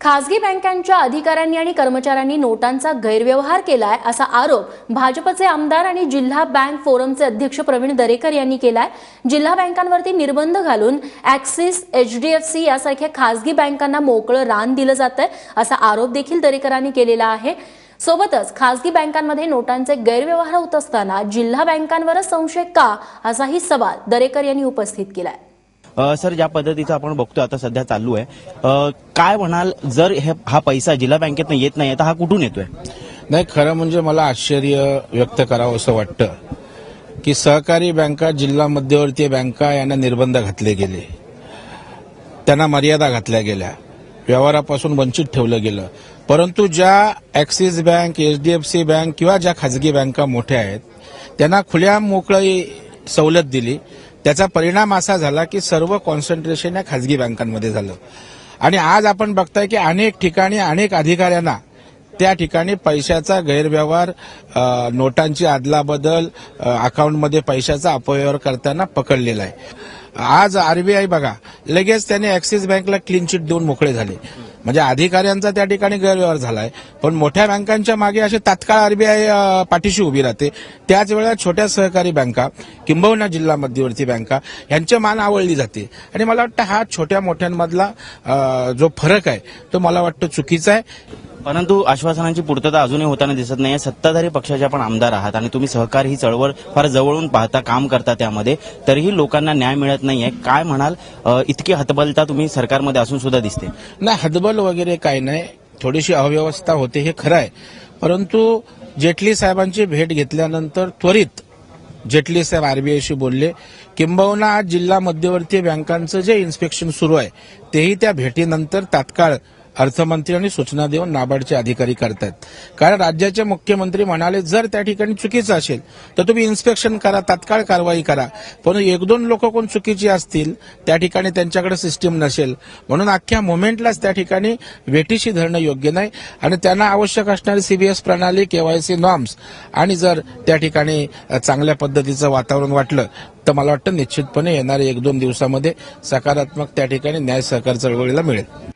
खासगी बँकांच्या अधिकाऱ्यांनी आणि कर्मचाऱ्यांनी नोटांचा गैरव्यवहार केलाय असा आरोप भाजपचे आमदार आणि जिल्हा बँक फोरमचे अध्यक्ष प्रवीण दरेकर यांनी केलाय। जिल्हा बँकांवरती निर्बंध घालून ऍक्सिस, एचडीएफसी यासारख्या खासगी बँकांना मोकळं रान दिलं जातंय असा आरोप देखील दरेकरांनी केलेला आहे। सोबतच खासगी बँकांमध्ये नोटांचे गैरव्यवहार होत असताना जिल्हा बँकांवरच संशय का असाही सवाल दरेकर यांनी उपस्थित केलाय। सर, ज्या पद्धतीचं आपण बघतोय आता सध्या चालू आहे, काय म्हणाल, जर हा पैसा जिल्हा बँकेतनं येत नाही तर हा कुठून येतोय? नाही, खरं म्हणजे मला आश्चर्य व्यक्त करावं असं वाटतं की सहकारी बँका, जिल्हा मध्यवर्ती बँका यांना निर्बंध घातले गेले, त्यांना मर्यादा घातल्या गेल्या, व्यवहारापासून वंचित ठेवलं गेलं। परंतु ज्या ऍक्सिस बँक, एचडीएफसी बँक किंवा ज्या खाजगी बँका मोठ्या आहेत त्यांना खुल्या मोकळी सवलत दिली। त्याचा परिणाम असा झाला की सर्व कॉन्सन्ट्रेशन या खाजगी बँकांमध्ये झालं आणि आज आपण बघताय की अनेक ठिकाणी अनेक अधिकाऱ्यांना त्या ठिकाणी पैशाचा गैरव्यवहार, नोटांची अदलाबदल, अकाउंटमध्ये पैशाचा अपव्यवहार करताना पकडलेला आहे। आज आरबीआय बघा, लगेच त्याने ऍक्सिस बँकला क्लीन चिट देऊन मोकळे झाले, म्हणजे अधिकाऱ्यांचा त्या ठिकाणी गैरव्यवहार झालाय। पण मोठ्या बँकांच्या मागे असे तात्काळ आरबीआय पाठीशी उभी राहते। त्याच वेळेला छोट्या सहकारी बँका किंबहुना जिल्हा मध्यवर्ती बँका यांचे मान आवळली जाते आणि मला वाटतं हा छोट्या मोठ्यांमधला जो फरक आहे तो मला वाटतं चुकीचा आहे। परंतु आश्वासनांची पूर्तता अजूनही होताना दिसत नाहीये। सत्ताधारी पक्षाचे आपण आमदार आहात आणि तुम्ही सहकार ही चळवळ फार जवळून पाहता, काम करता त्यामध्ये, तरीही लोकांना न्याय मिळत नाहीये। काय म्हणाल, इतकी हतबलता तुम्ही सरकारमध्ये असून सुद्धा दिसते? नाही, हतबल वगैरे काही नाही, थोडीशी अव्यवस्था होते हे खरं आहे। परंतु जेटली साहेबांची भेट घेतल्यानंतर त्वरित जेटली साहेब आरबीआयशी बोलले, किंबहुना आज जिल्हा मध्यवर्ती बँकांचं जे इन्स्पेक्शन सुरू आहे तेही त्या भेटीनंतर तात्काळ अर्थमंत्री आणि सूचना देऊन नाबार्डचे अधिकारी करतात। कारण राज्याचे मुख्यमंत्री म्हणाले जर त्या ठिकाणी चुकीचं असेल तर तुम्ही इन्स्पेक्शन करा, तात्काळ कारवाई करा। पण एक दोन लोक कोण चुकीची असतील, त्या ठिकाणी त्यांच्याकडे सिस्टीम नसेल, म्हणून अख्ख्या मुव्हमेंटलाच त्या ठिकाणी वेठीशी धरणं योग्य नाही आणि त्यांना आवश्यक असणारी सीबीएस प्रणाली, केवायसी नॉर्म्स आणि जर त्या ठिकाणी चांगल्या पद्धतीचं वातावरण वाटलं तर मला वाटतं निश्चितपणे येणाऱ्या 1-2 दिवसामध्ये सकारात्मक त्या ठिकाणी न्याय सहकार चळवळीला मिळेल।